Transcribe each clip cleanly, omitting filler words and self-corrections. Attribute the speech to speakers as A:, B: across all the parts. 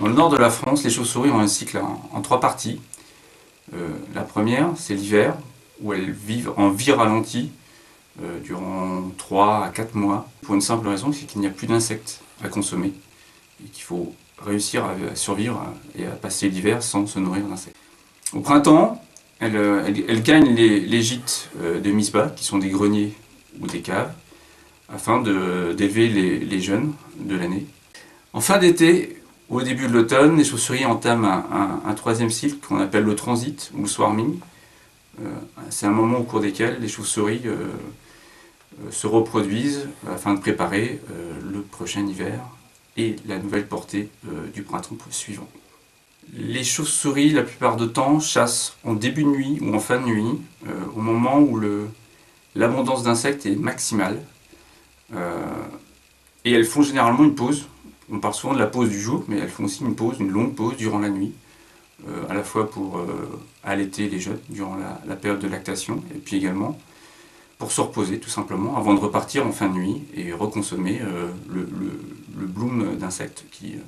A: Dans le nord de la France, les chauves-souris ont un cycle en trois parties. La première, c'est l'hiver, où elles vivent en vie ralentie durant 3 à 4 mois, pour une simple raison, c'est qu'il n'y a plus d'insectes à consommer, et qu'il faut réussir à survivre et à passer l'hiver sans se nourrir d'insectes. Au printemps, elles gagnent les gîtes de mise-bas, qui sont des greniers ou des caves, afin d'élever les jeunes de l'année. En fin d'été, au début de l'automne, les chauves-souris entament un troisième cycle qu'on appelle le transit ou le swarming. C'est un moment au cours desquels les chauves-souris se reproduisent afin de préparer le prochain hiver et la nouvelle portée du printemps suivant. Les chauves-souris, la plupart du temps, chassent en début de nuit ou en fin de nuit, au moment où l'abondance d'insectes est maximale. Et elles font généralement une pause. On parle souvent de la pause du jour, mais elles font aussi une longue pause durant la nuit, à la fois pour allaiter les jeunes durant la période de lactation, et puis également pour se reposer tout simplement, avant de repartir en fin de nuit et reconsommer le bloom d'insectes qui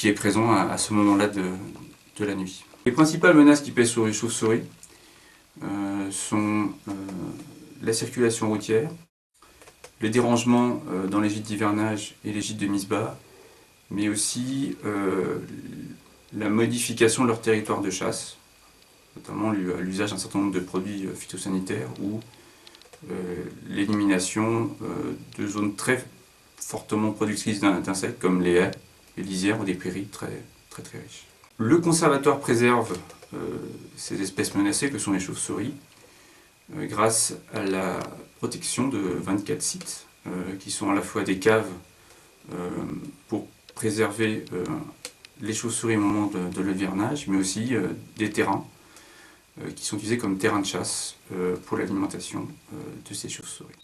A: est présent à ce moment-là de la nuit. Les principales menaces qui pèsent sur les chauves-souris sont la circulation routière, le dérangement dans les gîtes d'hivernage et les gîtes de mise-bas, mais aussi la modification de leur territoire de chasse, notamment l'usage d'un certain nombre de produits phytosanitaires ou l'élimination de zones très fortement productrices d'insectes comme les haies, les lisières ou des prairies très riches. Le conservatoire préserve ces espèces menacées que sont les chauves-souris grâce à la protection de 24 sites qui sont à la fois des caves pour préserver les chauves-souris au moment de l'hivernage, mais aussi des terrains qui sont utilisés comme terrains de chasse pour l'alimentation de ces chauves-souris.